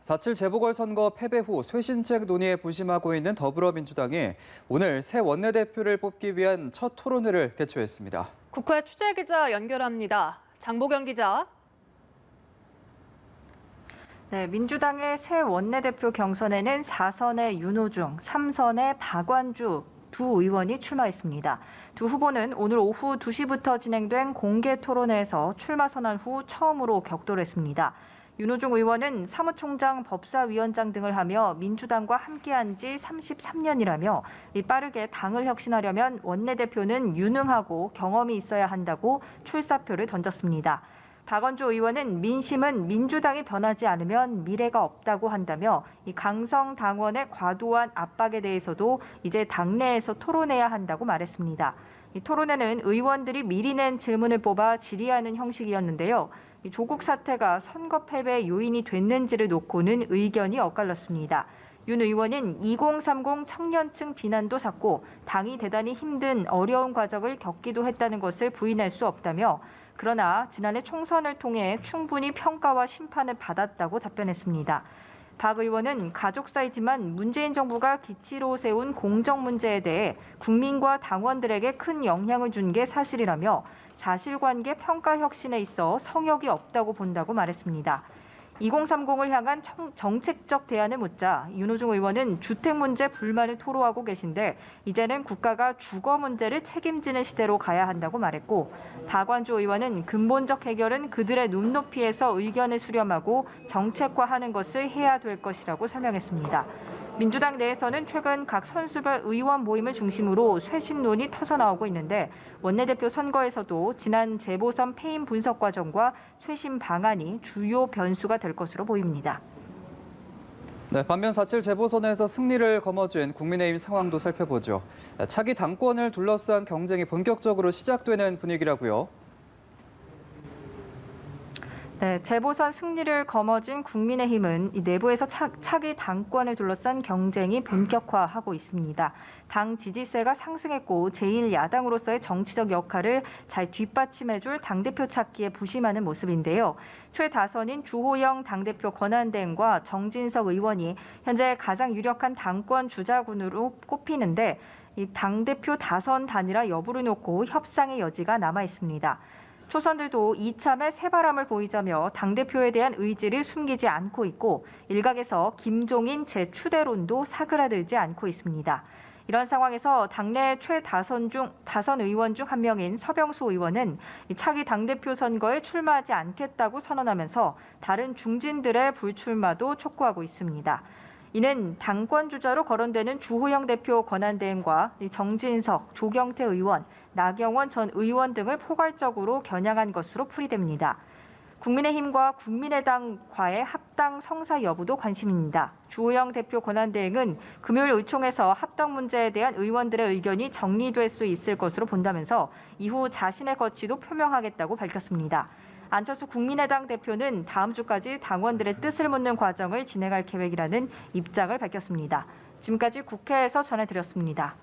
4.7 재보궐선거 패배 후 쇄신책 논의에 부심하고 있는 더불어민주당이 오늘 새 원내대표를 뽑기 위한 첫 토론회를 개최했습니다. 국회 취재기자 연결합니다. 장보경 기자. 네, 민주당의 새 원내대표 경선에는 4선의 윤호중, 3선의 박완주 두 의원이 출마했습니다. 두 후보는 오늘 오후 2시부터 진행된 공개 토론회에서 출마 선언 후 처음으로 격돌했습니다. 윤호중 의원은 사무총장, 법사위원장 등을 하며 민주당과 함께한 지 33년이라며 빠르게 당을 혁신하려면 원내대표는 유능하고 경험이 있어야 한다고 출사표를 던졌습니다. 박원주 의원은 민심은 민주당이 변하지 않으면 미래가 없다고 한다며 이 강성 당원의 과도한 압박에 대해서도 이제 당내에서 토론해야 한다고 말했습니다. 이 토론회는 의원들이 미리 낸 질문을 뽑아 질의하는 형식이었는데요. 조국 사태가 선거 패배의 요인이 됐는지를 놓고는 의견이 엇갈렸습니다. 윤 의원은 2030 청년층 비난도 샀고 당이 대단히 힘든 어려운 과정을 겪기도 했다는 것을 부인할 수 없다며 그러나 지난해 총선을 통해 충분히 평가와 심판을 받았다고 답변했습니다. 박 의원은 가족사이지만 문재인 정부가 기치로 세운 공정 문제에 대해 국민과 당원들에게 큰 영향을 준 게 사실이라며 사실관계 평가 혁신에 있어 성역이 없다고 본다고 말했습니다. 2030을 향한 정책적 대안을 묻자 윤호중 의원은 주택 문제 불만을 토로하고 계신데 이제는 국가가 주거 문제를 책임지는 시대로 가야 한다고 말했고 박완주 의원은 근본적 해결은 그들의 눈높이에서 의견을 수렴하고 정책화하는 것을 해야 될 것이라고 설명했습니다. 민주당 내에서는 최근 각 선수별 의원 모임을 중심으로 쇄신론이 터져나오고 있는데 원내대표 선거에서도 지난 재보선 패임 분석 과정과 쇄신 방안이 주요 변수가 될 것으로 보입니다. 네, 반면 4.7 재보선에서 승리를 거머쥔 국민의힘 상황도 살펴보죠. 차기 당권을 둘러싼 경쟁이 본격적으로 시작되는 분위기라고요. 네, 재보선 승리를 거머쥔 국민의힘은 이 내부에서 차기 당권을 둘러싼 경쟁이 본격화하고 있습니다. 당 지지세가 상승했고 제1야당으로서의 정치적 역할을 잘 뒷받침해줄 당대표 찾기에 부심하는 모습인데요. 최다선인 주호영 당대표 권한대행과 정진석 의원이 현재 가장 유력한 당권 주자군으로 꼽히는데 이 당대표 다선 단일화 여부를 놓고 협상의 여지가 남아 있습니다. 초선들도 이참에 새바람을 보이자며 당대표에 대한 의지를 숨기지 않고 있고 일각에서 김종인 재추대론도 사그라들지 않고 있습니다. 이런 상황에서 당내 최다선 의원 중 한 명인 서병수 의원은 차기 당대표 선거에 출마하지 않겠다고 선언하면서 다른 중진들의 불출마도 촉구하고 있습니다. 이는 당권 주자로 거론되는 주호영 대표 권한대행과 정진석, 조경태 의원, 나경원 전 의원 등을 포괄적으로 겨냥한 것으로 풀이됩니다. 국민의힘과 국민의당과의 합당 성사 여부도 관심입니다. 주호영 대표 권한대행은 금요일 의총에서 합당 문제에 대한 의원들의 의견이 정리될 수 있을 것으로 본다면서 이후 자신의 거취도 표명하겠다고 밝혔습니다. 안철수 국민의당 대표는 다음 주까지 당원들의 뜻을 묻는 과정을 진행할 계획이라는 입장을 밝혔습니다. 지금까지 국회에서 전해드렸습니다.